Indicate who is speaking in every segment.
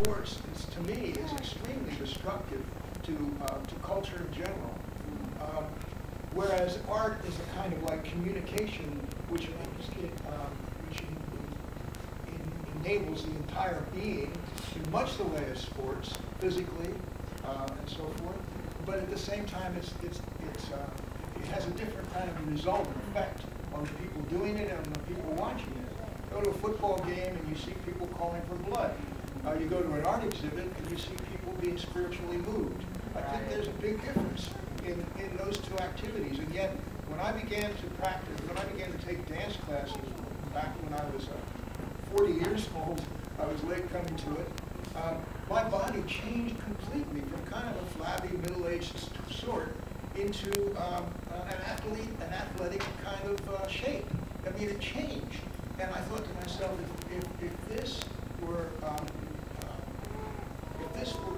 Speaker 1: sports, to me, is extremely destructive to culture in general. Whereas art is a kind of like communication which enables the entire being in much the way of sports, physically and so forth. But at the same time, it has a different kind of result and effect on the people doing it and on the people watching it. Go to a football game and you see people calling for blood. You go to an art exhibit and you see people being spiritually moved. I think there's a big difference in those two activities. And yet, when I began to practice, when I began to take dance classes back when I was 40 years old, I was late coming to it, my body changed completely from kind of a flabby, middle-aged sort into an athletic kind of shape. I mean, it changed. And I thought to myself, if this were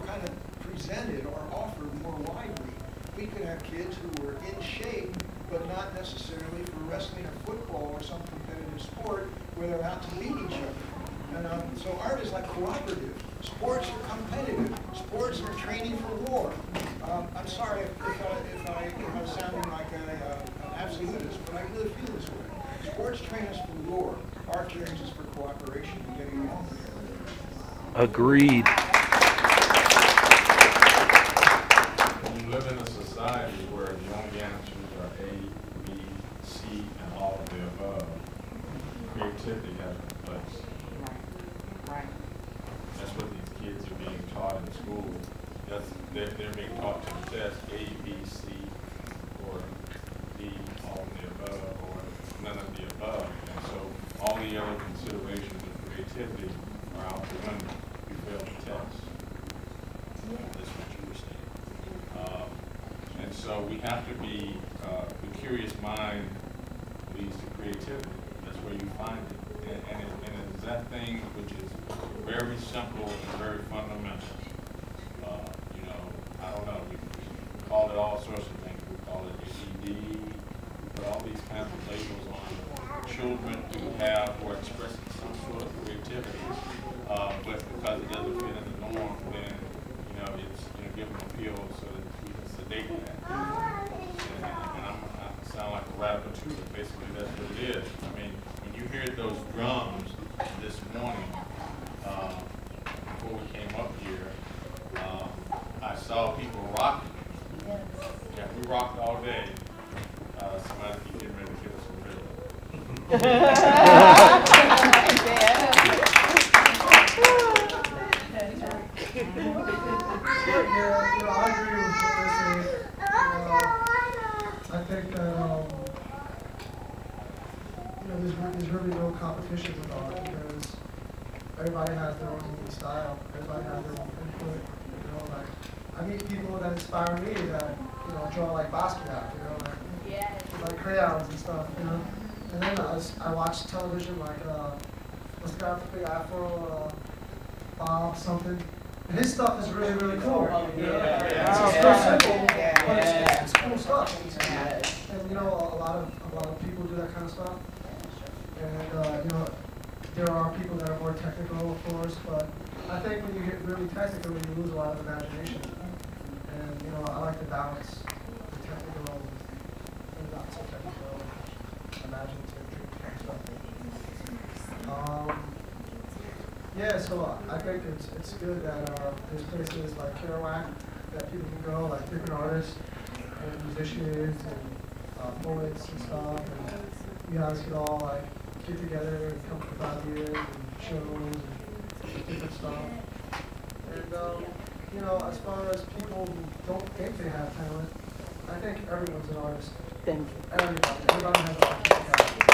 Speaker 1: kind of presented or offered more widely, we could have kids who were in shape, but not necessarily for wrestling or football or some competitive sport where they're out to beat each other. And so art is like cooperative. Sports are competitive. Sports are training for war. I'm sorry if I'm sounding like an absolutist, but I really feel this way. Sports train us for war. Art trains us for cooperation and getting along together.
Speaker 2: Agreed.
Speaker 3: When you live in a society where the only answers are A, B, C, and all of the above, creativity has no place.
Speaker 4: Right.
Speaker 3: That's what these kids are being taught in school. They're being taught to test A, B, C, or D, all of the above, or none of the above. And so all the other considerations of creativity are out the window. You fail the test. That's what you were saying. And so we have to be, the curious mind leads to creativity. That's where you find it. And it's that thing which is very simple and very fundamental. I don't know, we call it all sorts of things. We call it ADD. We put all these kinds of labels on children who are expressing some sort of creativity. But because it doesn't fit in the norm, then, it's, give them a pill so that we can sedate that. And I sound like a radical too, but basically that's what it is. I mean, when you hear those drums this morning, before we came up here, I saw people rocking. Yeah, we rocked all day. Somebody keep getting ready to give us a rhythm.
Speaker 5: I agree with what they're saying. I think that there's really no competition with art because everybody has their own unique style. Everybody has their own input. I meet people that inspire me that draw like Basquiat, like crayons and stuff, And then I watch television like what's the guy with the big afro, Bob something. And his stuff is really, really cool. It's so simple, but it's cool stuff. And a lot of people do that kind of stuff. And there are people that are more technical, of course, but I think when you get really technical, you lose a lot of imagination. And I like to balance the technical and not so technical, imaginative stuff. Yeah, so I think it's good that there's places like Kerouac that people can go, like different artists and musicians and poets and stuff. And you guys could all like get together and come up with ideas and shows and different stuff. And as far as people who don't think they have talent, I think everyone's an artist.
Speaker 4: Thank you.
Speaker 5: Everybody has artistic talent.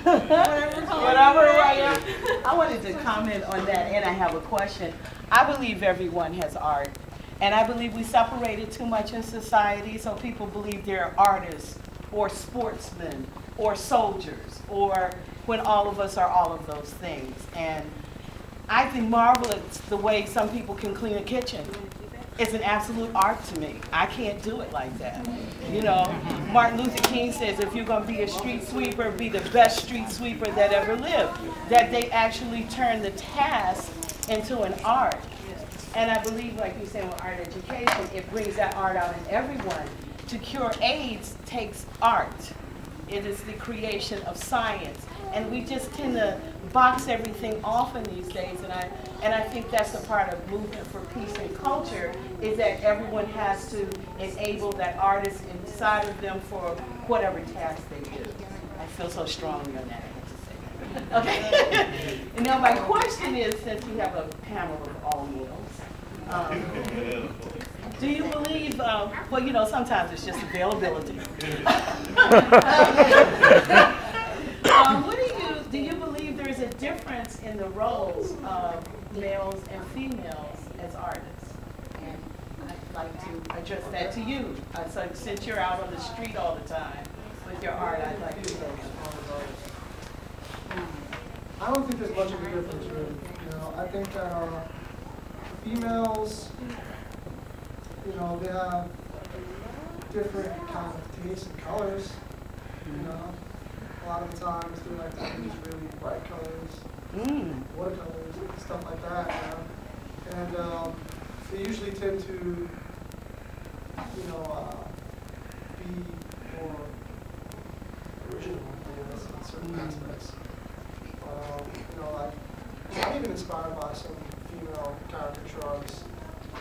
Speaker 4: Whatever I am. I wanted to comment on that, and I have a question. I believe everyone has art, and I believe we separate it too much in society, so people believe they're artists or sportsmen or soldiers, or when all of us are all of those things. And I think marvelous the way some people can clean a kitchen. is an absolute art to me. I can't do it like that. You know, Martin Luther King says if you're going to be a street sweeper, be the best street sweeper that ever lived. That they actually turn the task into an art. And I believe, like you said, with art education, it brings that art out in everyone. To cure AIDS takes art. It is the creation of science. And we just tend to box everything off in these days. And I think that's a part of Movement for Peace and Culture, is that everyone has to enable that artist inside of them for whatever task they do. I feel so strongly on that. Okay. And now my question is, since we have a panel of all males, do you believe, well, you know, sometimes it's just availability. Do you believe there is a difference in the roles of males and females as artists? And I'd like to address that to you. So since you're out on the street all the time with your art, I'd like to know.
Speaker 5: I don't think there's much of a difference, really. You know, I think that females, you know, they have different kind of tastes and colors. You know, a lot of the times they like to use really bright colors, watercolors, stuff like that. You know? And they usually tend to, you know, be more original, I guess, in certain aspects. You know, like, I'm even inspired by some female caricature artists.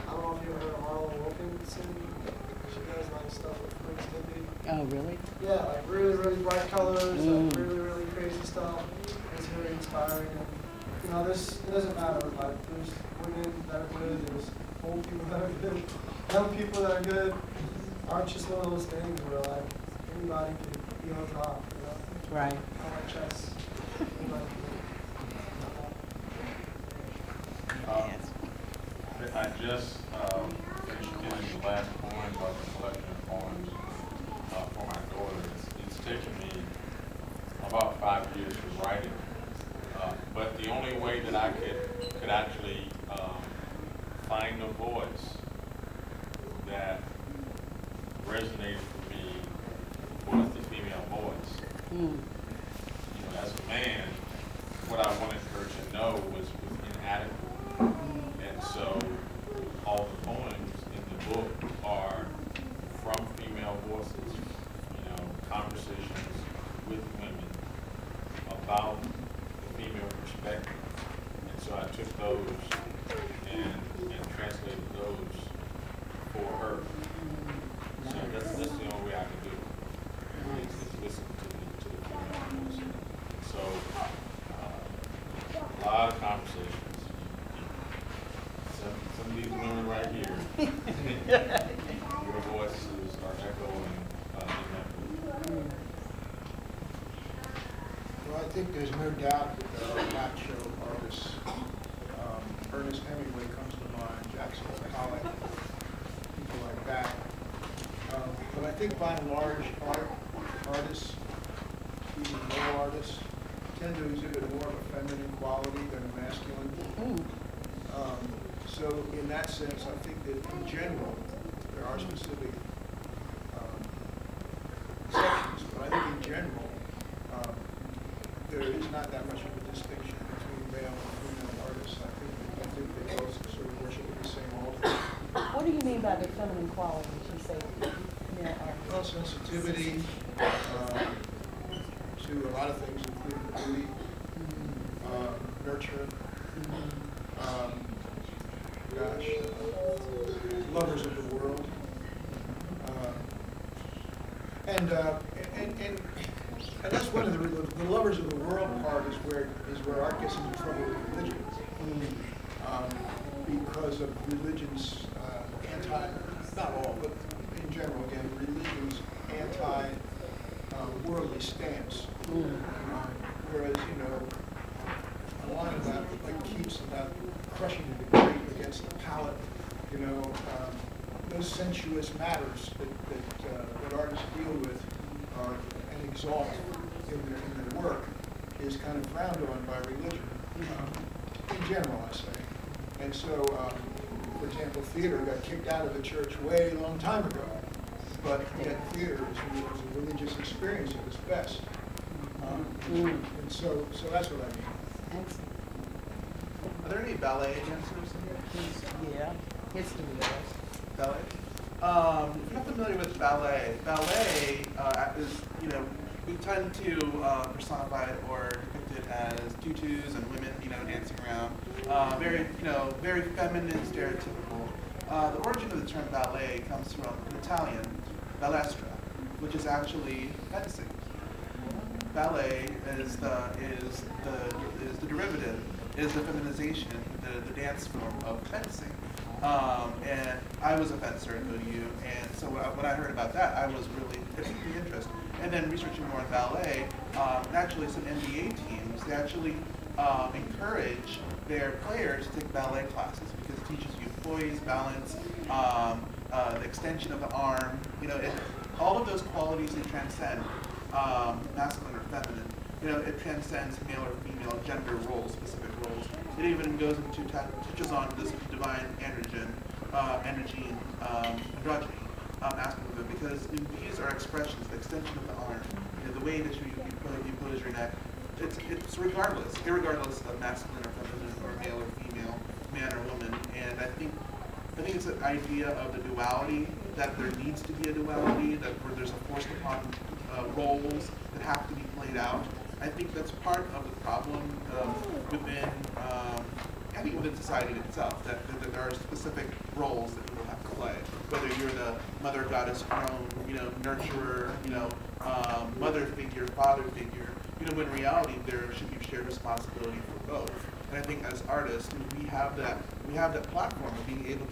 Speaker 5: I don't know if you ever heard of Marla Wilkinson. She does like stuff with Prince Tippy.
Speaker 4: Oh, really?
Speaker 5: Yeah, like really, really bright colors, like really, really crazy stuff. It's very inspiring. And, you know, it doesn't matter. Like, there's women that are good, there's old people that are good, young people that are good. Art's just one of those things where, like, anybody can be on top, you know?
Speaker 4: Right.
Speaker 5: I like chess.
Speaker 3: I just finished getting the last poem about the collection of poems for my daughter. It's taken me about 5 years to write it. But the only way that I could actually find a voice that resonated for me was the female voice. You know, as a man, what I wanted her to know was inadequate. And so all the poems in the book are from female voices, you know, conversations with women about the female perspective. And so I took those and translated those for her. So that's the only way I could do it, is listen to the female voice. So a lot of conversations. Some of these women right here, your voices are echoing in that group.
Speaker 1: Well, I think there's no doubt that there are macho artists. Ernest Hemingway comes to mind, Jackson Pollock, people like that. But I think by and large, artists, even male artists, tend to exhibit more of a feminine quality than a masculine. So in that sense, I think that in general, there are specific exceptions, but I think in general, there is not that much of a distinction between male and female artists. I think they both sort of worship at the same altar.
Speaker 4: What do you mean by the feminine qualities you say male artists?
Speaker 1: Well, sensitivity to a lot of things, including beauty, nurture, lovers of the world, and that's one of the lovers of the world part is where art gets into trouble with religion, because of religion's not all, but in general, again, religion's anti-worldly stance. Whereas, you know, a lot of that, like Keats, about crushing the grape against the palate, you know, those sensuous matters that artists deal with and exalt in their work is kind of frowned on by religion, in general, I say. And so for example, theater got kicked out of the church way a long time ago. But yet theater is a religious experience at its best. And so that's what I mean.
Speaker 2: Are there any ballet dancers in here?
Speaker 4: Yeah, history of
Speaker 2: Ballet? If you're not familiar with ballet, ballet is, we tend to personify it or depict it as tutus and women, dancing around. Very feminine, stereotypical. The origin of the term ballet comes from an Italian, balestra, which is actually fencing. Ballet is the derivative, is the feminization, the dance form of fencing. And I was a fencer at OU, and so when I heard about that, I was really interested. And then researching more on ballet, actually some NBA teams, they actually encourage their players to take ballet classes because it teaches you poise, balance, the extension of the arm. All of those qualities they transcend masculine or feminine. It transcends male or female gender roles, specific roles. It even goes into touches on this divine androgyny, aspect of it, because these are expressions, the extension of the arm, the way that you pose your neck. It's irregardless of masculine or feminine or male or female, man or woman. And I think it's an idea of the duality, that there needs to be a duality, that where there's a forced upon roles that have to be played out. I think that's part of the problem within society itself, that there are specific roles that people have to play. Whether you're the mother goddess crone, nurturer, mother figure, father figure, when in reality there should be shared responsibility for both. And I think as artists, we have that platform of being able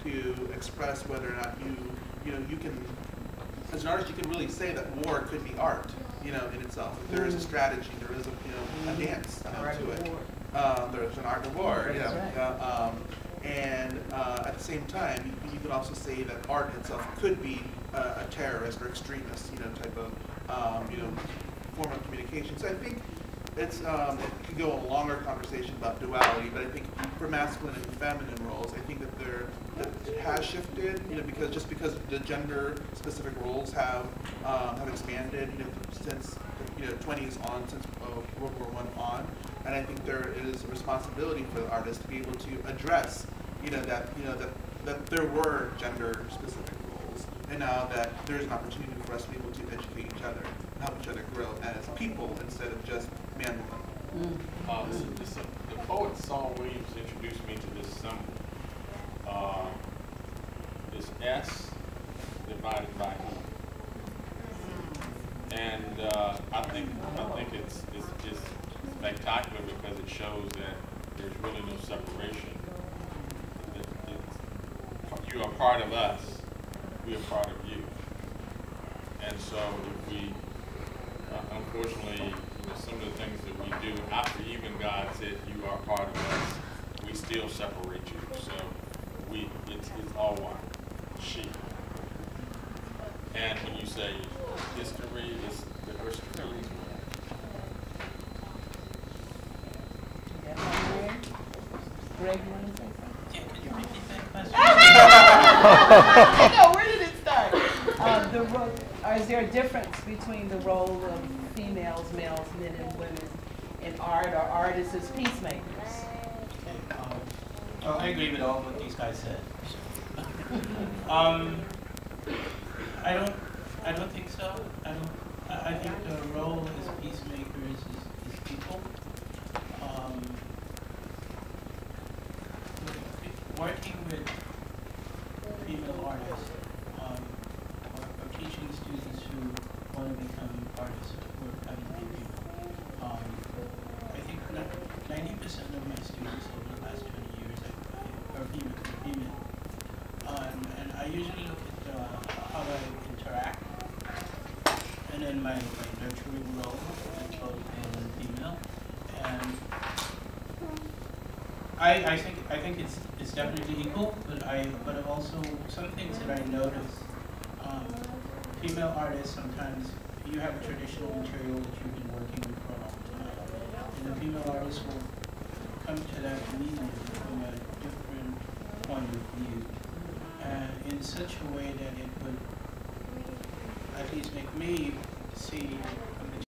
Speaker 2: to express whether or not you can, as an artist, you can really say that war could be art, in itself. There is a strategy, there is a dance to it. There's an art of war, and at the same time, you could also say that art itself could be a terrorist or extremist, type of, form of communication. So I think it could go a longer conversation about duality, but I think for masculine and feminine roles, I think that it has shifted, because the gender-specific roles have expanded, since 20s on, since World War I on, and I think there is a responsibility for the artist to be able to address, that there were gender-specific roles, and now that there is an opportunity for us to be able to educate each other and help each other grow as people instead of just man woman.
Speaker 3: The poet Saul Williams introduced me to this symbol. It's S divided by E. And I think it's spectacular because it shows that there's really no separation. You are part of us, we are part of you. And so if we, unfortunately, some of the things that we do after even God said you are part of us, we still separate you. So it's all one, she. And when you say history, it's the history.
Speaker 4: Greg, you want to say something?
Speaker 6: Yeah, can you repeat that question?
Speaker 4: I know, where did it start? Is there a difference between the role of females, males, men, and women in art, or artists as peacemakers?
Speaker 6: Okay, I agree with all what these guys said. I don't think so. I think the role as peacemakers is people. Working with female artists, or teaching students who want to become artists or having people. I think 90% of my students over the last 20 years are female. And I usually look at how I interact, and then my nurturing role as both male and female. And I think it's definitely equal, but also some things that I notice. Female artists, sometimes you have traditional material that you've been working with for a long time, and the female artists will come to that medium from a different point of viewed in such a way that it would at least make me see